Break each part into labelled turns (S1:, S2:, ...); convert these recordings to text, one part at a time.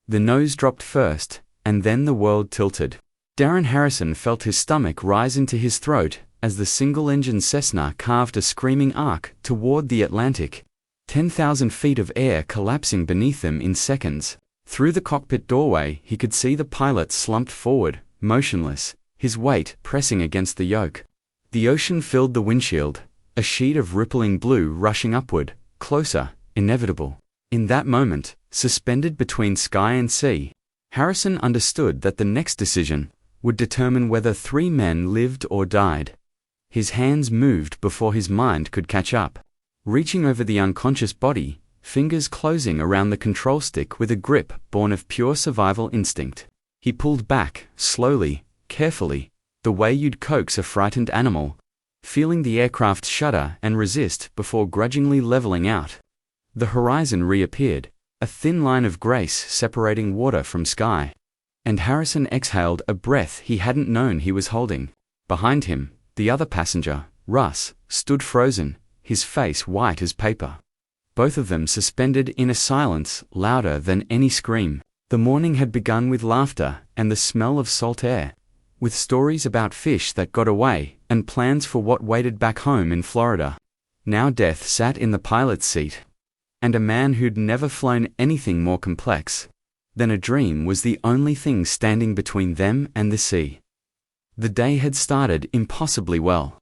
S1: The nose dropped first, and then the world tilted. Darren Harrison felt his stomach rise into his throat as the single-engine Cessna carved a screaming arc toward the Atlantic, 10,000 feet of air collapsing beneath them in seconds. Through the cockpit doorway, he could see the pilot slumped forward, motionless, his weight pressing against the yoke. The ocean filled the windshield, a sheet of rippling blue rushing upward, closer, inevitable. In that moment, suspended between sky and sea, Harrison understood that the next decision would determine whether 3 men lived or died. His hands moved before his mind could catch up. Reaching over the unconscious body, fingers closing around the control stick with a grip born of pure survival instinct. He pulled back, slowly, carefully, the way you'd coax a frightened animal, feeling the aircraft shudder and resist before grudgingly leveling out. The horizon reappeared, a thin line of grace separating water from sky. And Harrison exhaled a breath he hadn't known he was holding. Behind him, the other passenger, Russ, stood frozen, his face white as paper. Both of them suspended in a silence louder than any scream. The morning had begun with laughter and the smell of salt air, with stories about fish that got away and plans for what waited back home in Florida. Now death sat in the pilot's seat, and a man who'd never flown anything more complex than a dream was the only thing standing between them and the sea. The day had started impossibly well.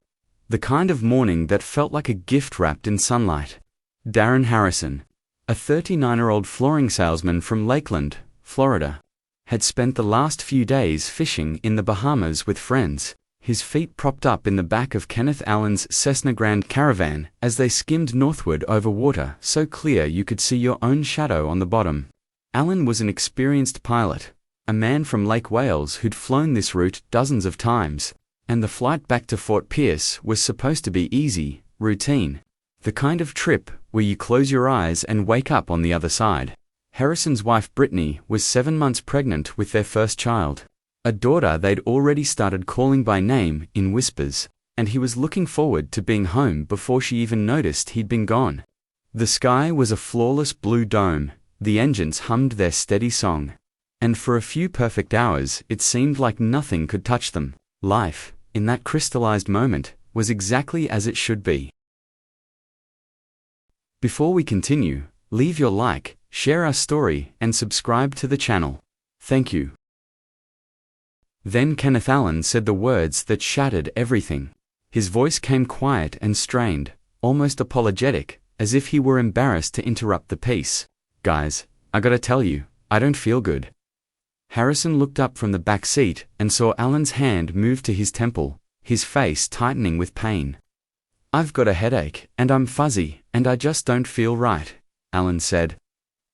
S1: The kind of morning that felt like a gift wrapped in sunlight. Darren Harrison, a 39-year-old flooring salesman from Lakeland, Florida, had spent the last few days fishing in the Bahamas with friends, his feet propped up in the back of Kenneth Allen's Cessna Grand Caravan as they skimmed northward over water so clear you could see your own shadow on the bottom. Allen was an experienced pilot, a man from Lake Wales who'd flown this route dozens of times, and the flight back to Fort Pierce was supposed to be easy, routine, the kind of trip where you close your eyes and wake up on the other side. Harrison's wife Brittany was 7 months pregnant with their first child, a daughter they'd already started calling by name in whispers, and he was looking forward to being home before she even noticed he'd been gone. The sky was a flawless blue dome, the engines hummed their steady song, and for a few perfect hours it seemed like nothing could touch them. Life, in that crystallized moment, was exactly as it should be. Before we continue, leave your like, share our story, and subscribe to the channel. Thank you. Then Kenneth Allen said the words that shattered everything. His voice came quiet and strained, almost apologetic, as if he were embarrassed to interrupt the peace. "Guys, I gotta tell you, I don't feel good." Harrison looked up from the back seat and saw Allen's hand move to his temple, his face tightening with pain. "I've got a headache, and I'm fuzzy, and I just don't feel right," Allen said.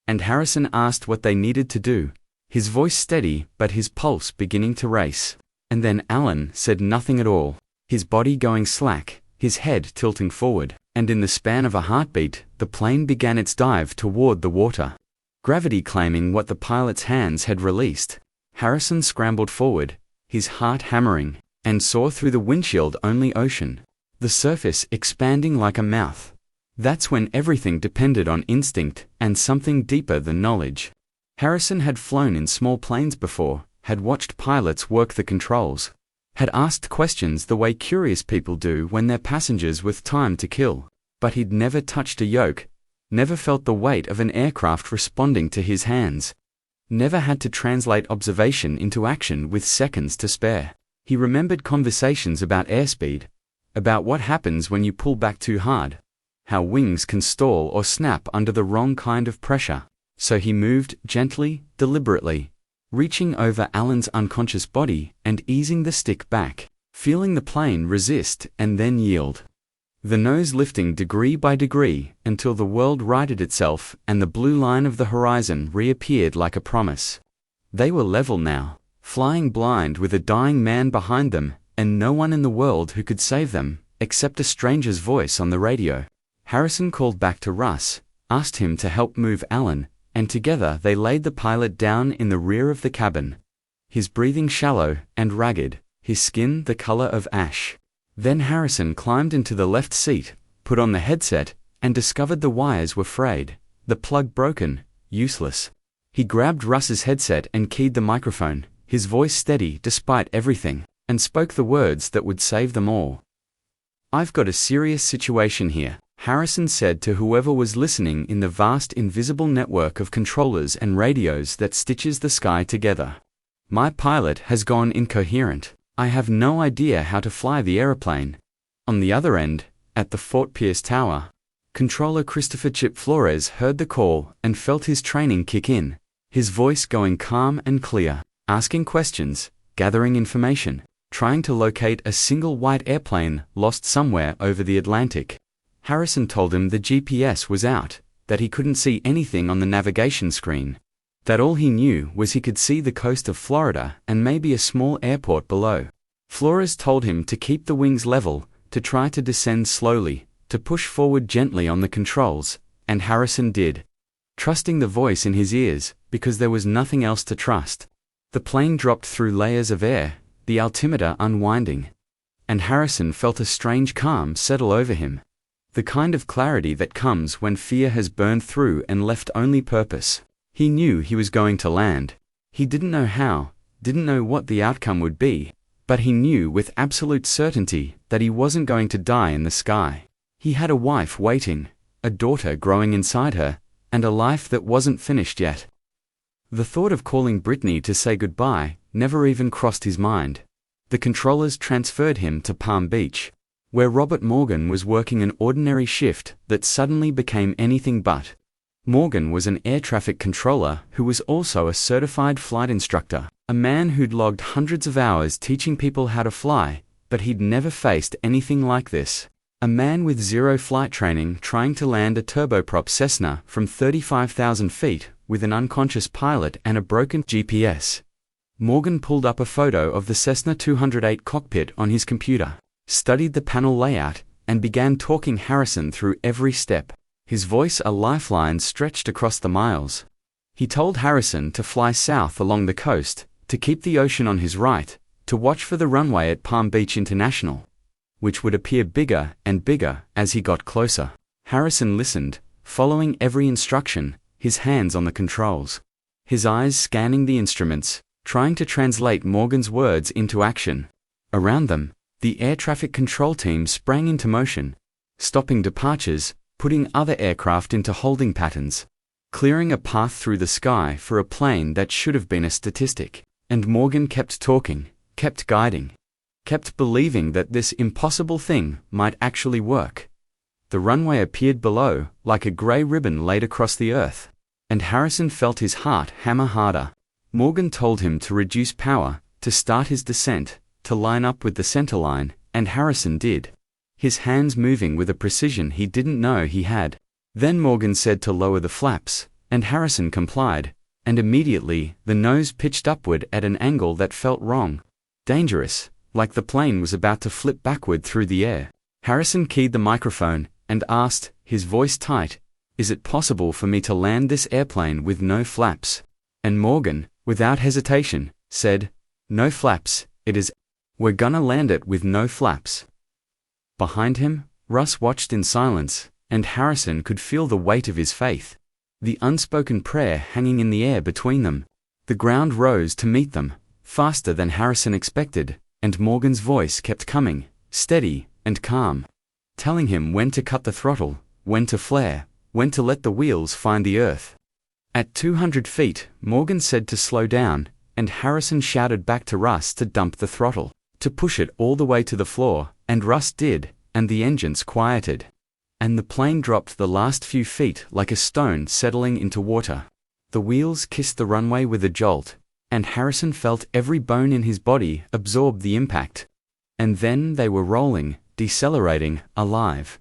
S1: And Harrison asked what they needed to do, his voice steady but his pulse beginning to race. And then Allen said nothing at all, his body going slack, his head tilting forward, and in the span of a heartbeat, the plane began its dive toward the water. Gravity claiming what the pilot's hands had released. Harrison scrambled forward, his heart hammering, and saw through the windshield-only ocean, the surface expanding like a mouth. That's when everything depended on instinct and something deeper than knowledge. Harrison had flown in small planes before, had watched pilots work the controls, had asked questions the way curious people do when they're passengers with time to kill, but he'd never touched a yoke, never felt the weight of an aircraft responding to his hands, never had to translate observation into action with seconds to spare. He remembered conversations about airspeed, about what happens when you pull back too hard, how wings can stall or snap under the wrong kind of pressure. So he moved gently, deliberately, reaching over Allen's unconscious body and easing the stick back, feeling the plane resist and then yield. The nose lifting degree by degree until the world righted itself and the blue line of the horizon reappeared like a promise. They were level now, flying blind with a dying man behind them and no one in the world who could save them, except a stranger's voice on the radio. Harrison called back to Russ, asked him to help move Allen, and together they laid the pilot down in the rear of the cabin, his breathing shallow and ragged, his skin the color of ash. Then Harrison climbed into the left seat, put on the headset, and discovered the wires were frayed, the plug broken, useless. He grabbed Russ's headset and keyed the microphone, his voice steady despite everything, and spoke the words that would save them all. "I've got a serious situation here," Harrison said to whoever was listening in the vast invisible network of controllers and radios that stitches the sky together. "My pilot has gone incoherent. I have no idea how to fly the aeroplane." On the other end, at the Fort Pierce Tower, controller Christopher Chip Flores heard the call and felt his training kick in, his voice going calm and clear, asking questions, gathering information, trying to locate a single white airplane lost somewhere over the Atlantic. Harrison told him the GPS was out, that he couldn't see anything on the navigation screen, that all he knew was he could see the coast of Florida and maybe a small airport below. Flores told him to keep the wings level, to try to descend slowly, to push forward gently on the controls, and Harrison did, trusting the voice in his ears, because there was nothing else to trust. The plane dropped through layers of air, the altimeter unwinding, and Harrison felt a strange calm settle over him. The kind of clarity that comes when fear has burned through and left only purpose. He knew he was going to land. He didn't know how, didn't know what the outcome would be, but he knew with absolute certainty that he wasn't going to die in the sky. He had a wife waiting, a daughter growing inside her, and a life that wasn't finished yet. The thought of calling Brittany to say goodbye never even crossed his mind. The controllers transferred him to Palm Beach, where Robert Morgan was working an ordinary shift that suddenly became anything but. Morgan was an air traffic controller who was also a certified flight instructor, a man who'd logged hundreds of hours teaching people how to fly, but he'd never faced anything like this. A man with zero flight training trying to land a turboprop Cessna from 35,000 feet with an unconscious pilot and a broken GPS. Morgan pulled up a photo of the Cessna 208 cockpit on his computer, studied the panel layout, and began talking Harrison through every step, his voice a lifeline stretched across the miles. He told Harrison to fly south along the coast, to keep the ocean on his right, to watch for the runway at Palm Beach International, which would appear bigger and bigger as he got closer. Harrison listened, following every instruction, his hands on the controls, his eyes scanning the instruments, trying to translate Morgan's words into action. Around them, the air traffic control team sprang into motion, stopping departures, putting other aircraft into holding patterns, clearing a path through the sky for a plane that should have been a statistic. And Morgan kept talking, kept guiding, kept believing that this impossible thing might actually work. The runway appeared below, like a grey ribbon laid across the earth, and Harrison felt his heart hammer harder. Morgan told him to reduce power, to start his descent, to line up with the centerline, and Harrison did, his hands moving with a precision he didn't know he had. Then Morgan said to lower the flaps, and Harrison complied, and immediately the nose pitched upward at an angle that felt wrong, dangerous, like the plane was about to flip backward through the air. Harrison keyed the microphone and asked, his voice tight, "Is it possible for me to land this airplane with no flaps?" And Morgan, without hesitation, said, "No flaps, it is. We're gonna land it with no flaps." Behind him, Russ watched in silence, and Harrison could feel the weight of his faith, the unspoken prayer hanging in the air between them. The ground rose to meet them, faster than Harrison expected, and Morgan's voice kept coming, steady and calm, telling him when to cut the throttle, when to flare, when to let the wheels find the earth. At 200 feet, Morgan said to slow down, and Harrison shouted back to Russ to dump the throttle, to push it all the way to the floor, and Russ did, and the engines quieted, and the plane dropped the last few feet like a stone settling into water. The wheels kissed the runway with a jolt, and Harrison felt every bone in his body absorb the impact. And then they were rolling, decelerating, alive.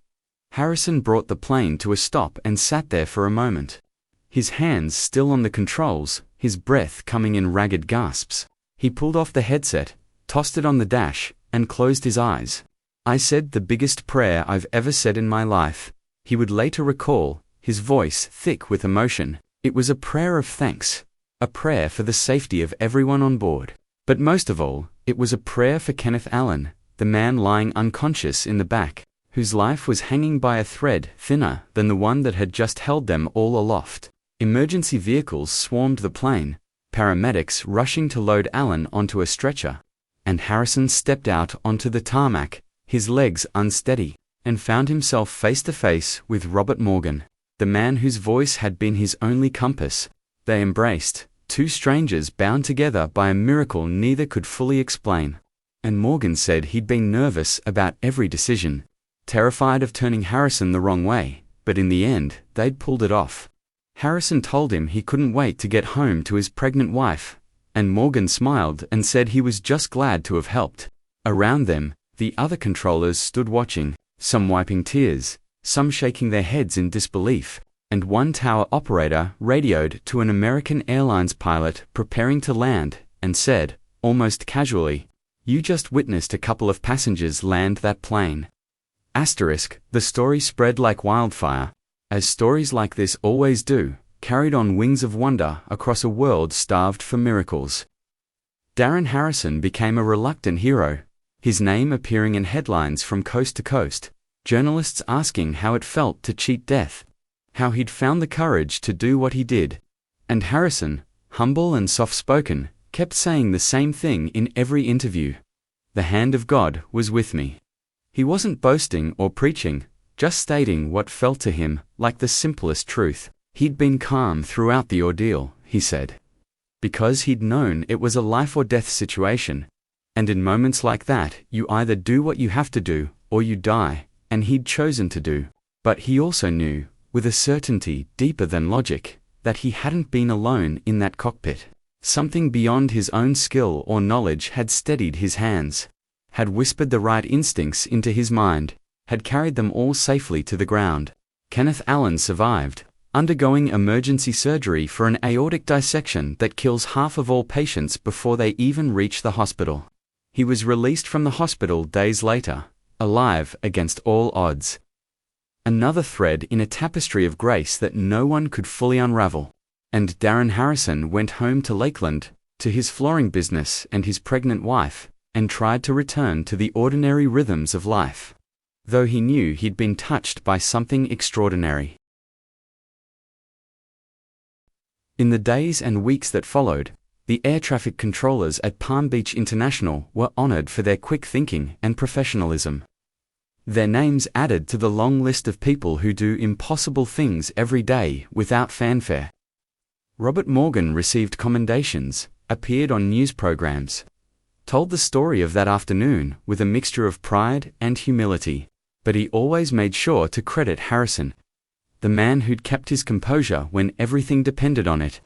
S1: Harrison brought the plane to a stop and sat there for a moment, his hands still on the controls, his breath coming in ragged gasps. He pulled off the headset, tossed it on the dash, and closed his eyes. "I said the biggest prayer I've ever said in my life," he would later recall, his voice thick with emotion. "It was a prayer of thanks, a prayer for the safety of everyone on board. But most of all, it was a prayer for Kenneth Allen, the man lying unconscious in the back, whose life was hanging by a thread thinner than the one that had just held them all aloft. Emergency vehicles swarmed the plane, paramedics rushing to load Allen onto a stretcher, and Harrison stepped out onto the tarmac, his legs unsteady, and found himself face to face with Robert Morgan, the man whose voice had been his only compass. They embraced, two strangers bound together by a miracle neither could fully explain. And Morgan said he'd been nervous about every decision, terrified of turning Harrison the wrong way, but in the end, they'd pulled it off. Harrison told him he couldn't wait to get home to his pregnant wife, and Morgan smiled and said he was just glad to have helped. Around them, the other controllers stood watching, some wiping tears, some shaking their heads in disbelief, and one tower operator radioed to an American Airlines pilot preparing to land and said, almost casually, "You just witnessed a couple of passengers land that plane." The story spread like wildfire, as stories like this always do, carried on wings of wonder across a world starved for miracles. Darren Harrison became a reluctant hero, his name appearing in headlines from coast to coast, journalists asking how it felt to cheat death, how he'd found the courage to do what he did. And Harrison, humble and soft-spoken, kept saying the same thing in every interview. The hand of God was with me. He wasn't boasting or preaching, just stating what felt to him like the simplest truth. He'd been calm throughout the ordeal, he said, because he'd known it was a life-or-death situation. And in moments like that, you either do what you have to do, or you die, and he'd chosen to do. But he also knew, with a certainty deeper than logic, that he hadn't been alone in that cockpit. Something beyond his own skill or knowledge had steadied his hands, had whispered the right instincts into his mind, had carried them all safely to the ground. Kenneth Allen survived, undergoing emergency surgery for an aortic dissection that kills half of all patients before they even reach the hospital. He was released from the hospital days later, alive against all odds. Another thread in a tapestry of grace that no one could fully unravel. And Darren Harrison went home to Lakeland, to his flooring business and his pregnant wife, and tried to return to the ordinary rhythms of life, though he knew he'd been touched by something extraordinary. In the days and weeks that followed, the air traffic controllers at Palm Beach International were honored for their quick thinking and professionalism. Their names added to the long list of people who do impossible things every day without fanfare. Robert Morgan received commendations, appeared on news programs, told the story of that afternoon with a mixture of pride and humility, but he always made sure to credit Harrison, the man who'd kept his composure when everything depended on it,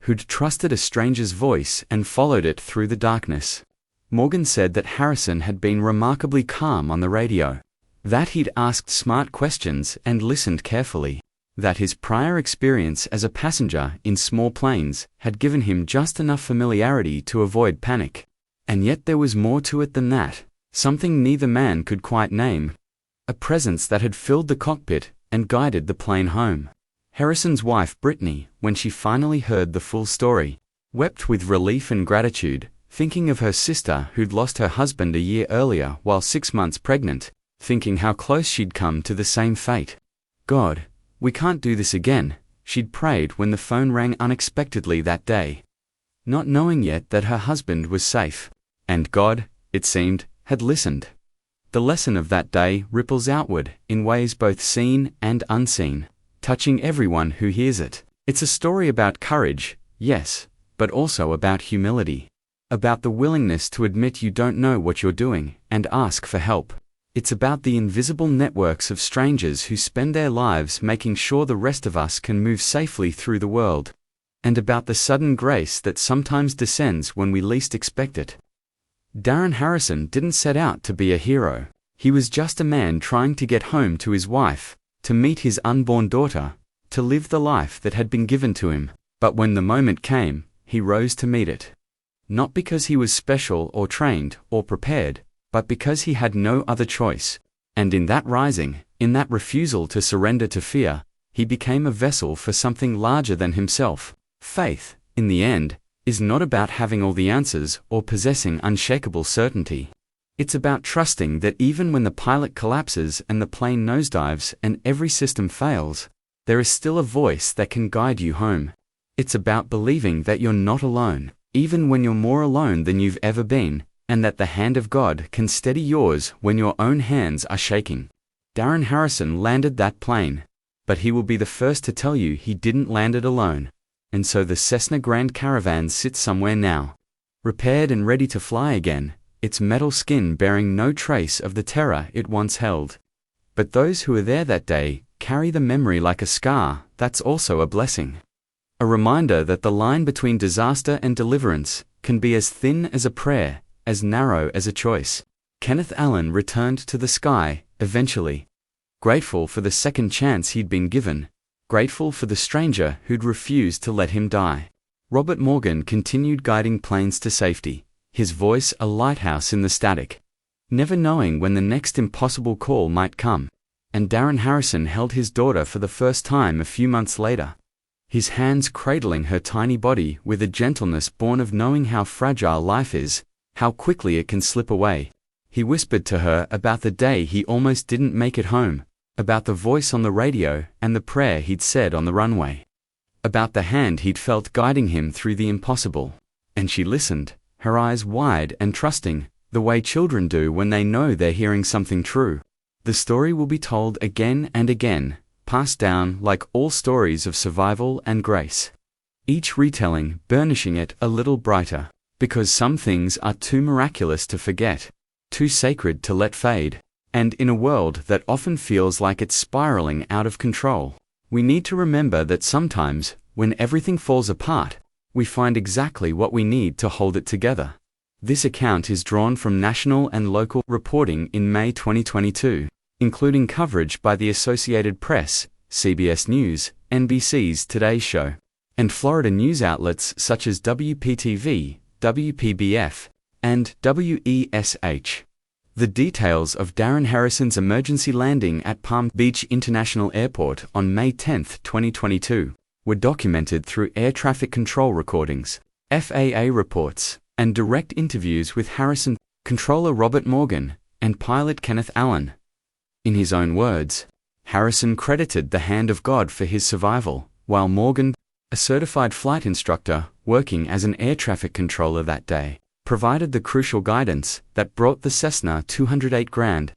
S1: who'd trusted a stranger's voice and followed it through the darkness. Morgan said that Harrison had been remarkably calm on the radio, that he'd asked smart questions and listened carefully, that his prior experience as a passenger in small planes had given him just enough familiarity to avoid panic. And yet there was more to it than that, something neither man could quite name, a presence that had filled the cockpit and guided the plane home. Harrison's wife Brittany, when she finally heard the full story, wept with relief and gratitude, thinking of her sister who'd lost her husband a year earlier while 6 months pregnant, thinking how close she'd come to the same fate. "God, we can't do this again," she'd prayed when the phone rang unexpectedly that day, not knowing yet that her husband was safe. And God, it seemed, had listened. The lesson of that day ripples outward in ways both seen and unseen, touching everyone who hears it. It's a story about courage, yes, but also about humility, about the willingness to admit you don't know what you're doing and ask for help. It's about the invisible networks of strangers who spend their lives making sure the rest of us can move safely through the world, and about the sudden grace that sometimes descends when we least expect it. Darren Harrison didn't set out to be a hero. He was just a man trying to get home to his wife, to meet his unborn daughter, to live the life that had been given to him. But when the moment came, he rose to meet it. Not because he was special or trained or prepared, but because he had no other choice. And in that rising, in that refusal to surrender to fear, he became a vessel for something larger than himself. Faith, in the end, is not about having all the answers or possessing unshakable certainty. It's about trusting that even when the pilot collapses and the plane nosedives and every system fails, there is still a voice that can guide you home. It's about believing that you're not alone, even when you're more alone than you've ever been, and that the hand of God can steady yours when your own hands are shaking. Darren Harrison landed that plane, but he will be the first to tell you he didn't land it alone. And so the Cessna Grand Caravan sits somewhere now, repaired and ready to fly again, its metal skin bearing no trace of the terror it once held. But those who were there that day carry the memory like a scar. That's also a blessing. A reminder that the line between disaster and deliverance can be as thin as a prayer, as narrow as a choice. Kenneth Allen returned to the sky, eventually. Grateful for the second chance he'd been given, grateful for the stranger who'd refused to let him die. Robert Morgan continued guiding planes to safety, his voice a lighthouse in the static, never knowing when the next impossible call might come. And Darren Harrison held his daughter for the first time a few months later, his hands cradling her tiny body with a gentleness born of knowing how fragile life is, how quickly it can slip away. He whispered to her about the day he almost didn't make it home, about the voice on the radio and the prayer he'd said on the runway, about the hand he'd felt guiding him through the impossible. And she listened, her eyes wide and trusting, the way children do when they know they're hearing something true. The story will be told again and again, passed down like all stories of survival and grace. Each retelling burnishing it a little brighter, because some things are too miraculous to forget, too sacred to let fade. And in a world that often feels like it's spiraling out of control, we need to remember that sometimes, when everything falls apart, we find exactly what we need to hold it together. This account is drawn from national and local reporting in May 2022, including coverage by the Associated Press, CBS News, NBC's Today Show, and Florida news outlets such as WPTV, WPBF, and WESH. The details of Darren Harrison's emergency landing at Palm Beach International Airport on May 10, 2022, were documented through air traffic control recordings, FAA reports, and direct interviews with Harrison, controller Robert Morgan, and pilot Kenneth Allen. In his own words, Harrison credited the hand of God for his survival, while Morgan, a certified flight instructor working as an air traffic controller that day, provided the crucial guidance that brought the Cessna 208 Grand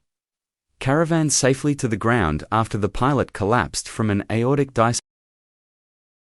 S1: Caravan safely to the ground after the pilot collapsed from an aortic dissection.